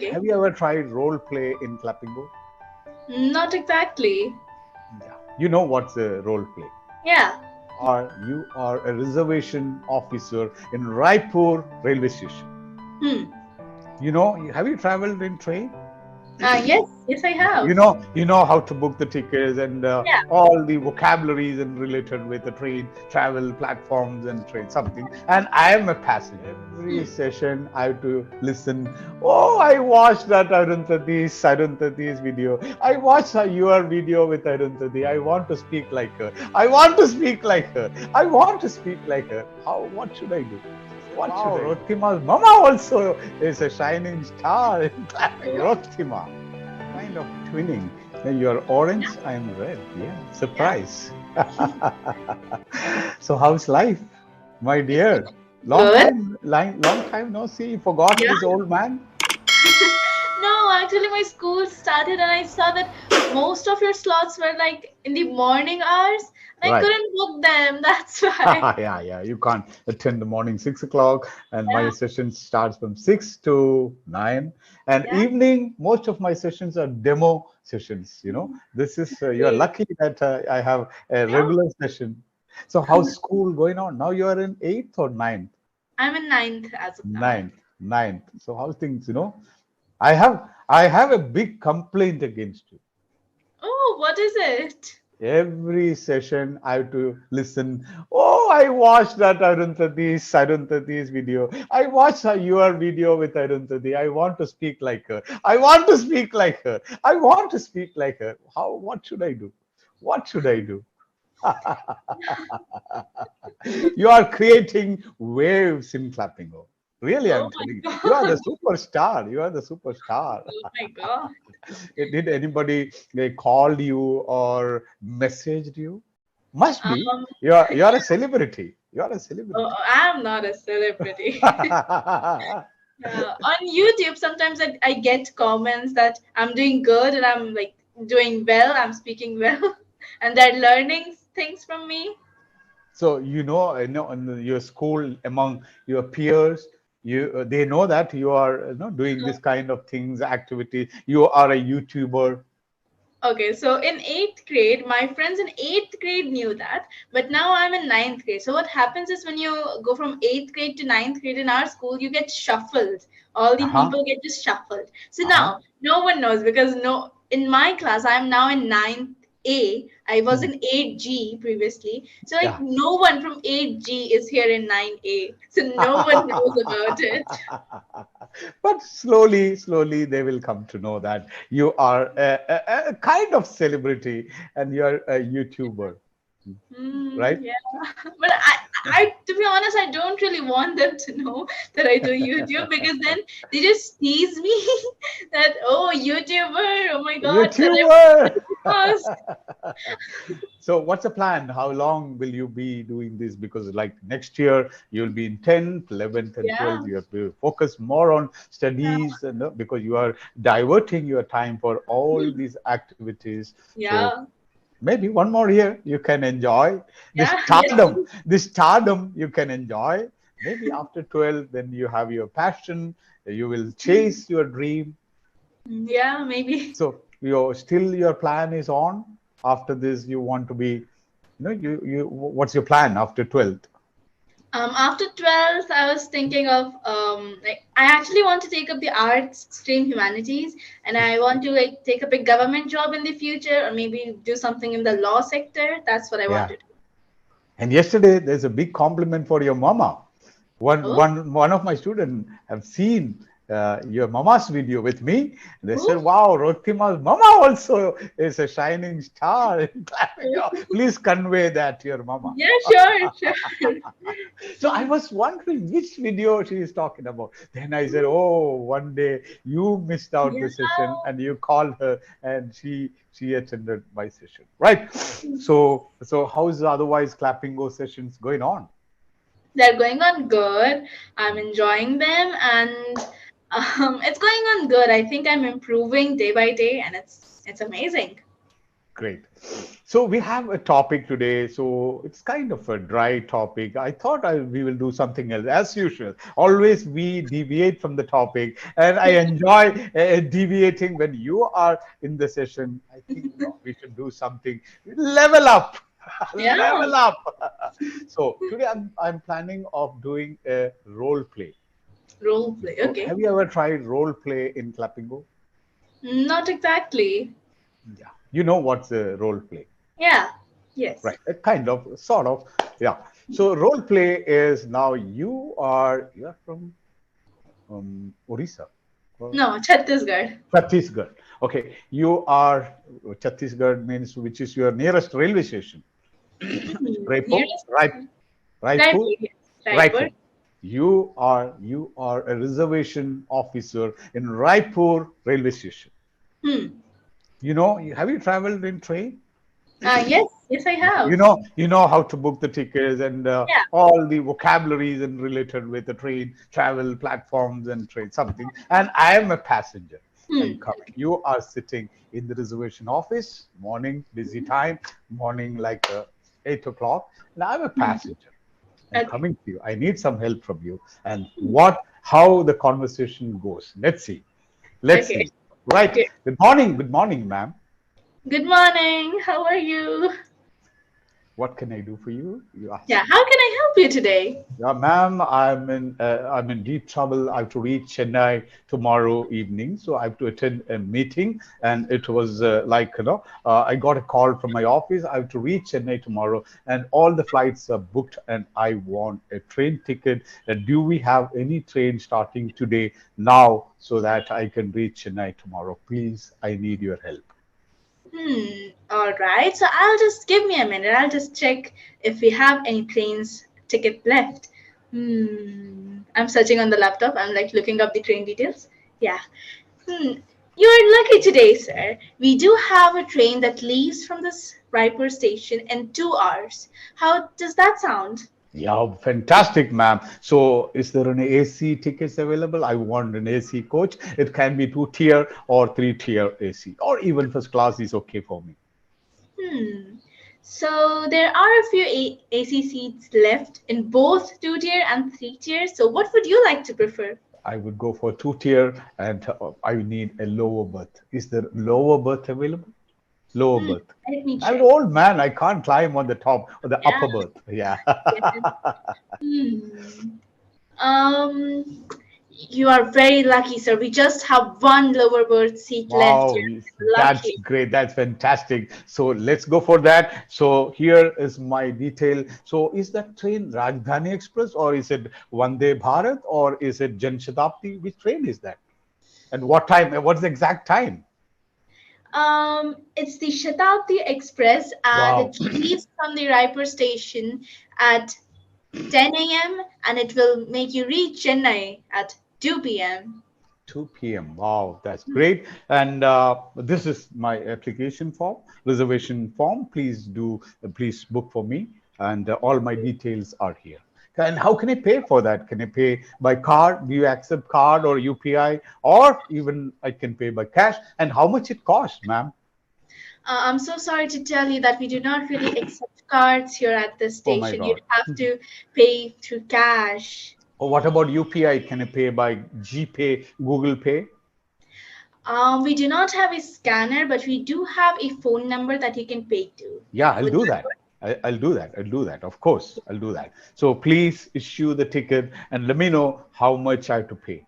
Okay. Have you ever tried role play in Clapingo? Not exactly. Yeah. You know what's a role play? Yeah. You are a reservation officer in Raipur railway station. Hmm. Have you traveled in train? Yes. Yes, I have. You know how to book the tickets and Yeah. all the vocabularies and related with the train travel platforms and train something. And I am a passenger. Every Hmm. session I have to listen. Oh, I watched that Arundhati's video. I watched your video with Arundhati. I want to speak like her. I want to speak like her. I want to speak like her. What should I do? Wow, Roktima's mama also is a shining star in Roktima. Kind of twinning. You're orange, I'm red. Yeah, surprise. So how's life, my dear? Good. Long time no see. You forgot Yeah. this old man? No, actually, my school started, and I saw that most of your slots were like in the morning hours. I Right. couldn't book them. That's why. Yeah. You can't attend the morning 6 o'clock, and my Yeah. session starts from 6 to 9. And Yeah. evening, most of my sessions are demo sessions. This is you're Okay. lucky that I have a Yeah. regular session. So how's school going on? Now you are in eighth or ninth? I'm in ninth as of now. Ninth. So how's things? I have a big complaint against you. Oh, what is it? Every session I have to listen. Oh, I watched that Arundhati's video. I watched your video with Arundhati. I want to speak like her. I want to speak like her. I want to speak like her. What should I do? What should I do? You are creating waves in Clapingo. Really, Oh I'm telling you. my You are the God. superstar. You are the superstar. Oh my God. Did anybody called you or messaged you? Must be. Um, You're a celebrity. You're a oh, celebrity. I'm not a celebrity. On YouTube, sometimes I get comments that I'm doing good and I'm like doing well, I'm speaking well, and they're learning things from me. So in your school among your peers, they know that you are doing this kind of things, activity. You are a YouTuber. Okay, so in eighth grade, my friends in eighth grade knew that, but now I'm in ninth grade. So what happens is when you go from eighth grade to ninth grade in our school, you get shuffled. All the Uh-huh. people get just shuffled. So Uh-huh. now no one knows because no, in my class, I'm now in ninth A. I was Hmm. in 8G previously. So like Yeah. no one from 8G is here in 9A. So no one knows about it. But slowly they will come to know that you are a kind of celebrity and you're a YouTuber, right? Yeah, but to be honest, I don't really want them to know that I do YouTube because then they just tease me that oh YouTuber, oh my God, YouTuber. celebrity. So what's the plan? How long will you be doing this? Because like next year you'll be in 10th, 11th, and Yeah, 12th. You have to focus more on studies, and because you are diverting your time for all these activities. So yeah, maybe one more year you can enjoy this yeah, yes, stardom. This stardom you can enjoy. Maybe after 12, then you have your passion. You will chase your dream. yeah, maybe. So your plan is on. After this, you want to be, what's your plan after 12th? After 12th, I was thinking of like I actually want to take up the arts stream humanities, and I want to like take up a government job in the future, or maybe do something in the law sector. That's what I want Yeah. to do. And yesterday, there's a big compliment for your mama. One, Oh, one, one of my students have seen your mama's video with me. They said, oh, "Wow, Roktima's mama also is a shining star in Clapingo. oh. Please convey that to your mama." Yeah, sure, sure. So I was wondering which video she is talking about. Then I said, "Oh, one day you missed out Yeah, the session and you called her and she attended my session." Right. So how's the otherwise Clapingo sessions going on? they're going on good. I'm enjoying them, and it's going on good. I think I'm improving day by day, and it's amazing. Great. So we have a topic today. So it's kind of a dry topic. I thought we will do something else as usual. Always we deviate from the topic, and I enjoy deviating when you are in the session. I think no, we should do something. Level up, Yeah, level up. So today I'm planning of doing a role play. role play. So Okay. have you ever tried role play in Clapingo? Not exactly. Yeah. You know what's a role play? Yeah. Yes. Right, a kind of, sort of, yeah. So role play is now you are from Orissa, or No, Chhattisgarh. Chhattisgarh. Okay, you are Chhattisgarh means which is your nearest railway station? Raipur, Nearest Raipur, Raipur. Yes. Raipur. Raipur. You are a reservation officer in Raipur railway station. Hmm. Have you traveled in train? Yes. Yes, I have. You know how to book the tickets and Yeah. all the vocabularies and related with the train travel platforms and train something. And I am a passenger. I'm Hmm. coming. You are sitting in the reservation office, morning, busy time, morning like 8 o'clock, and I'm a Hmm. passenger. I'm Okay. coming to you. I need some help from you. And how the conversation goes. Let's see. Let's Okay. see. Right. Good. Good morning, ma'am. Good morning. How are you? What can I do for you? You Yeah. ask me. How can I help you today? Yeah, ma'am, I'm in deep trouble. I have to reach Chennai tomorrow evening, so I have to attend a meeting. And it was I got a call from my office. I have to reach Chennai tomorrow, and all the flights are booked. And I want a train ticket. Do we have any train starting today now so that I can reach Chennai tomorrow? Please, I need your help. All right. So I'll just give me a minute. I'll just check if we have any trains ticket left. I'm searching on the laptop. I'm like looking up the train details. Yeah. Hmm. You're lucky today, sir. We do have a train that leaves from this Raipur station in 2 hours. How does that sound? Yeah, fantastic, ma'am. So, is there an AC tickets available? I want an AC coach. It can be two-tier or three-tier AC, or even first class is okay for me. Hmm. So there are a few AC seats left in both 2 tier and 3 tier. So what would you like to prefer? I would go for two-tier, and I need a lower berth. Is there lower berth available? Lower Hmm. berth. Let me I'm an check. old man. I can't climb on the top or the Yeah. upper berth. Yeah. Yeah. Hmm. Um, you are very lucky, sir. We just have one lower berth seat left. Wow, You're that's lucky. great. That's fantastic. So let's go for that. So here is my detail. So is that train Rajdhani Express or is it Vande Bharat or is it Jan Shatabdi? Which train is that? And what time? What's the exact time? It's the Shatabdi Express, and Wow, it leaves from the Raipur station at 10 a.m. and it will make you reach Chennai at 2 p.m. 2 p.m. Wow, that's great. And this is my application form, reservation form. Please book for me. And all my details are here. And how can I pay for that? Can I pay by card? Do you accept card or UPI? Or even I can pay by cash? And how much it costs, ma'am? I'm so sorry to tell you that we do not really accept cards here at this Oh my station. You'd God. have to pay through cash. Or what about UPI? Can I pay by GPay, Google Pay? We do not have a scanner, but we do have a phone number that you can pay to. Yeah, I'll Would do that that. work? I'll do that. I'll do that. Of course, I'll do that. So please issue the ticket and let me know how much I have to pay.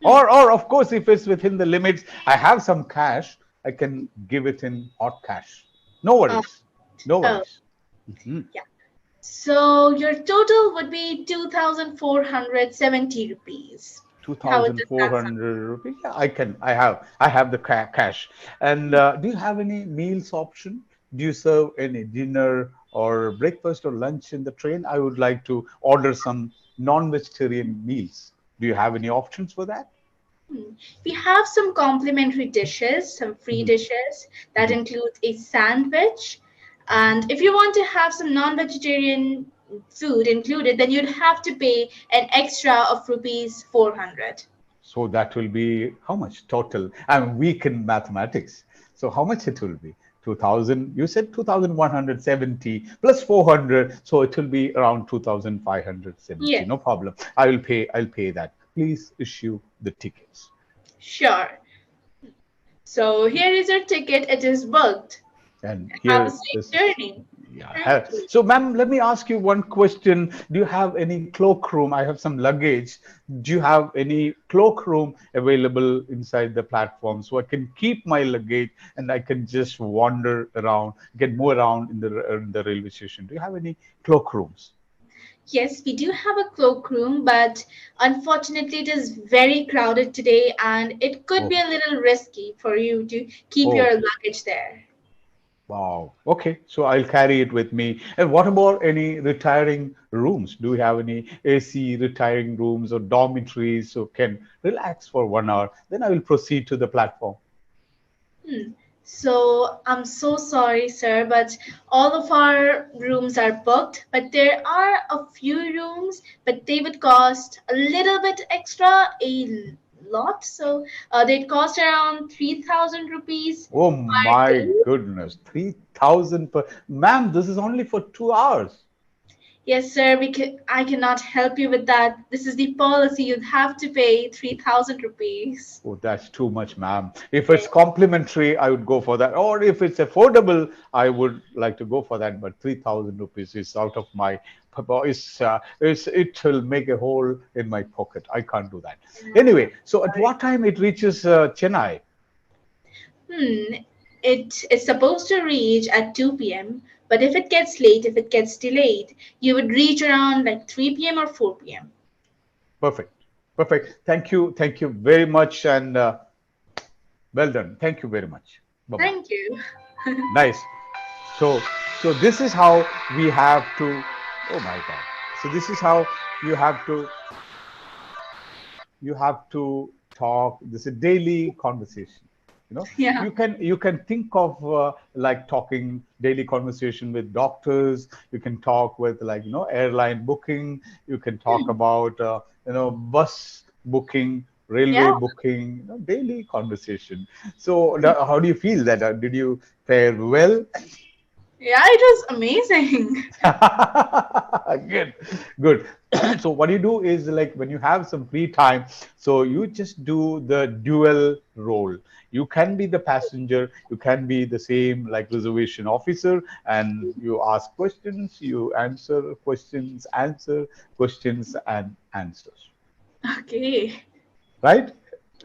Hmm. Or of course, if it's within the limits, I have some cash. I can give it in hot cash. No Uh, worries. No oh, worries. Mhm. yeah. So your total would be 2,470 rupees. How does that sound? 2,400 rupees. Yeah, I have the cash. And do you have any meals option? Do you serve any dinner or breakfast or lunch in the train? I would like to order some non-vegetarian meals. Do you have any options for that? Hmm. We have some complimentary dishes, some free Mhm, dishes that mhm. includes a sandwich. And if you want to have some non-vegetarian food included, then you'd have to pay an extra of rupees 400. So that will be how much total? I'm weak in mathematics. So how much it will be? 2000, you said 2170 plus 400, so it will be around 2570. Yes, No problem. I'll pay that. Please issue the tickets. sure. So here is your ticket. It is booked. And Have a here safe is, journey. yeah. Thank you. So, ma'am, let me ask you one question. Do you have any cloakroom? I have some luggage. Do you have any cloakroom available inside the platform so I can keep my luggage and I can just wander around, get more around in the railway station? Do you have any cloakrooms? Yes, we do have a cloakroom, but unfortunately, it is very crowded today, and it could be Oh, a little risky for you to keep your oh, luggage there. wow. Okay, so I'll carry it with me. And what about any retiring rooms? Do we have any AC retiring rooms or dormitories so can relax for 1 hour? Then I will proceed to the platform. Hmm. So I'm so sorry, sir, but all of our rooms are booked. But there are a few rooms, but they would cost a little bit extra, a lot. So they'd cost around 3,000 rupees Oh per my day. goodness, 3,000 per. Ma'am, this is only for 2 hours. Yes, sir. I cannot help you with that. This is the policy. You'd have to pay 3,000 rupees. Oh, that's too much, ma'am. If it's Yes. complimentary, I would go for that. Or if it's affordable, I would like to go for that. But 3,000 rupees is out of my, it will make a hole in my pocket. I can't do that. Anyway, so at Sorry. what time it reaches Chennai? Hmm. It is supposed to reach at 2 p.m., but if it gets late, if it gets delayed, you would reach around like 3 p.m. or 4 p.m. Perfect. Perfect. Thank you. Thank you very much. And well done. Thank you very much. Bye bye. Thank you. Nice. So, so this is how we have to. Oh my God. So this is how you have to talk. This is a daily conversation. You know, Yeah. you can think of like talking daily conversation with doctors. You can talk with like airline booking. You can talk Hmm. about bus booking, railway Yeah. booking. Daily conversation. So how do you feel that? Did you fare well? Yeah, it was amazing. Good, good. So what you do is like when you have some free time, so you just do the dual role. You can be the passenger, you can be the same like reservation officer, and you ask questions, you answer questions, answer questions and answers. Okay. Right?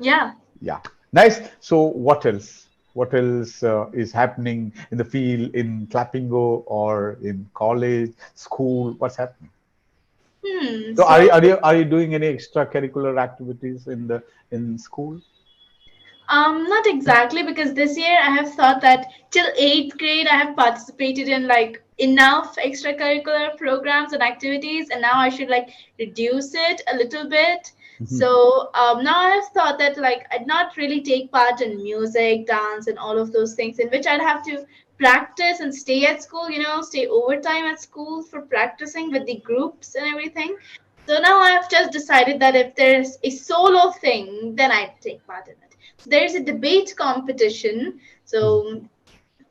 Yeah. Yeah. Nice. So what else? What else is happening in the field in Clapingo or in college, school? What's happening? So So are you doing any extracurricular activities in the in school? not exactly, because this year I have thought that till eighth grade I have participated in like enough extracurricular programs and activities, and now I should like reduce it a little bit. Mhm. So now I have thought that like I'd not really take part in music, dance, and all of those things, in which I'd have to practice and stay at school, stay overtime at school for practicing with the groups and everything. So now I've just decided that if there's a solo thing, then I'd take part in it. So there's a debate competition. So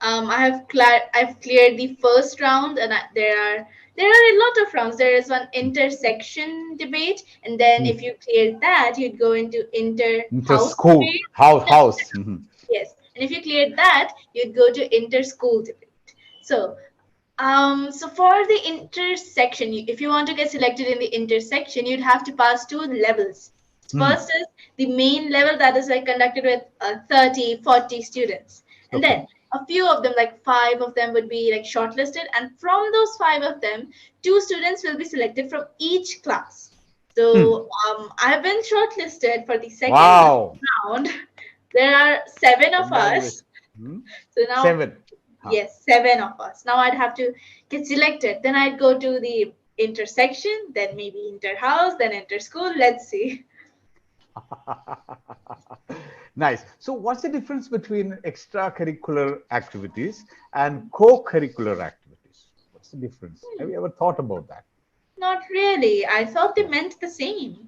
I've cleared the first round, and there are a lot of rounds. There is one intersection debate, and then if Mhm. you clear that, you'd go into inter Into house school, debate. No, house. Mhm. yes, and if you cleared that, you'd go to inter school debate. So so for the intersection, if you want to get selected in the intersection, you'd have to pass two levels. Mhm. First is the main level, that is like conducted with 30, 40 students. And Okay. then a few of them, like five of them, would be like shortlisted. And from those five of them, two students will be selected from each class. Hmm. So I've been shortlisted for the second Wow. round. There are seven of us. Congratulations. Hmm. So now, Seven. Huh. yes, seven of us. Now I'd have to get selected. Then I'd go to the intersection, then maybe inter house, then inter school. Let's see. Nice. So what's the difference between extracurricular activities and co-curricular activities? What's the difference? Have Hmm, you ever thought about that? not really. I thought they meant the same.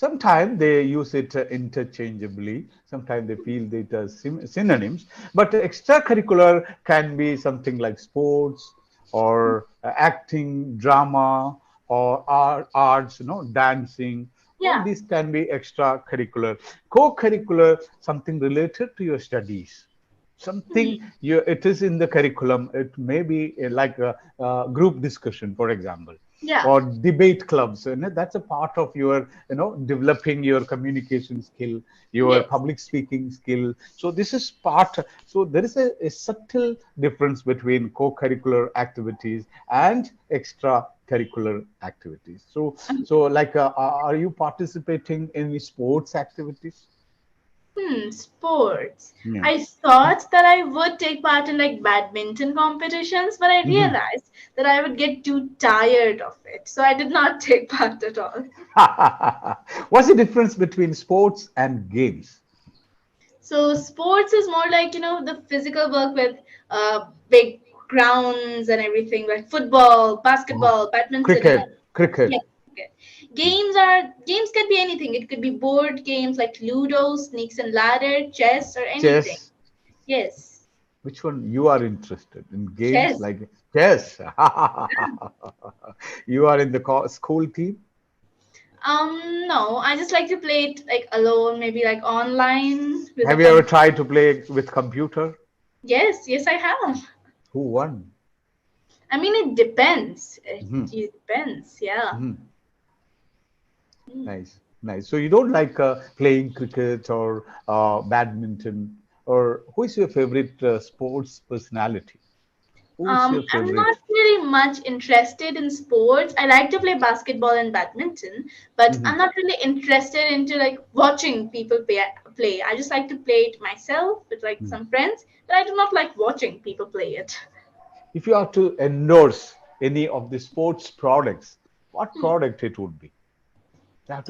Sometimes they use it interchangeably. Sometimes they feel it as synonyms. But extracurricular can be something like sports or acting, drama, or arts, dancing. All Yeah. these can be extracurricular. Co-curricular, something related to your studies. Something Mhm. it is in the curriculum. It may be like a group discussion, for example, Yeah. or debate clubs, and that's a part of your developing your communication skill, your Yes. public speaking skill. So this is part. So there is a subtle difference between co-curricular activities and extracurricular activities. So like are you participating in any sports activities? Sports. Yeah. I thought that I would take part in like badminton competitions, but I Mhm. realized that I would get too tired of it. So I did not take part at all. What's the difference between sports and games? So sports is more like, the physical work with big grounds and everything, like football, Oh, basketball, badminton, and all. cricket, cricket. Yeah. Okay. Games can be anything. It could be board games like Ludo, Snakes and Ladder, chess, or anything. Chess. Yes. Which one you are interested in? Games Chess. like chess. You are in the school team. No, I just like to play it like alone, maybe like online with a Have you ever friend. tried to play with computer? Yes, yes, I have. Who won? I mean, it depends. Hmm. It depends, yeah. Hmm. Hmm. Nice, nice. So you don't like playing cricket or badminton, or who is your favorite sports personality? Who is your I'm not favorite? really much interested in sports. I like to play basketball and badminton, but I'm Mhm. not really interested into like watching people play. I just like to play it myself with like Mhm. some friends, but I do not like watching people play it. If you are to endorse any of the sports products, what Hmm. product it would be? Sports.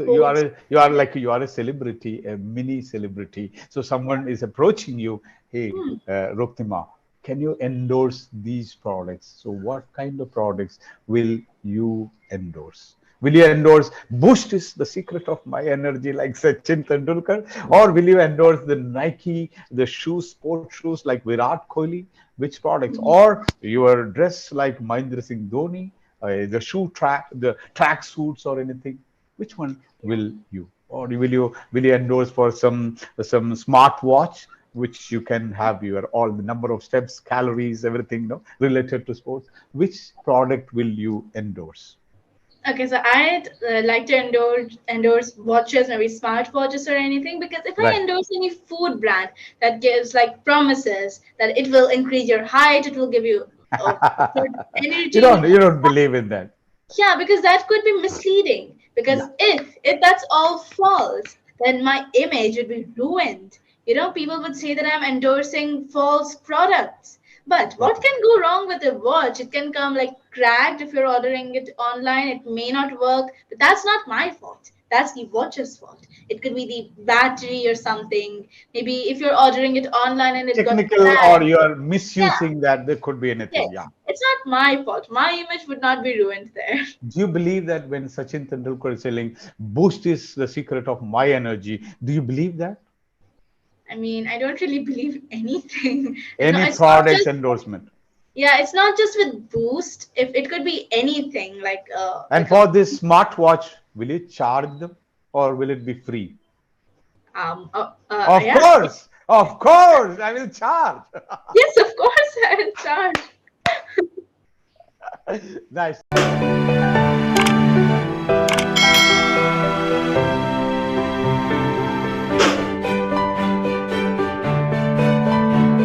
You are a celebrity, a mini celebrity. So someone is approaching you, hey, Hmm. Roktima, can you endorse these products? So what kind of products will you endorse? Will you endorse Boost is the secret of my energy like Sachin Tendulkar? Or will you endorse the Nike, the shoes, sport shoes like Virat Kohli? Which products? Or your dress like Mahendra Singh Dhoni, the the track suits or anything? Which one will you? Or will you endorse for some smartwatch which you can have your all the number of steps, calories, everything related to sports? Which product will you endorse? Okay, so I'd like to endorse watches, maybe smart watches or anything, because if I Right. endorse any food brand that gives like promises that it will increase your height, it will give you certain you energy. don't you don't believe in that. Yeah, because that could be misleading. Because Yeah. if that's all false, then my image would be ruined. People would say that I'm endorsing false products. But what Okay. can go wrong with a watch? It can come like cracked if you're ordering it online. It may not work, but that's not my fault. That's the watch's fault. It could be the battery or something. Maybe if you're ordering it online and it got Technical or cracked. you are Yeah, misusing that there could be anything. Yeah. yes. It's not my fault. My image would not be ruined there. Do you believe that when Sachin Tendulkar is saying boost is the secret of my energy? Do you believe that? I mean, I don't really believe anything. It's not. Any It's not products just. endorsement? Yeah, it's not just with Boost. If it could be anything, And like a for this smartwatch, will you charge them or will it be free? yeah. Of course, I will charge. Yes, of course, I will charge. Nice.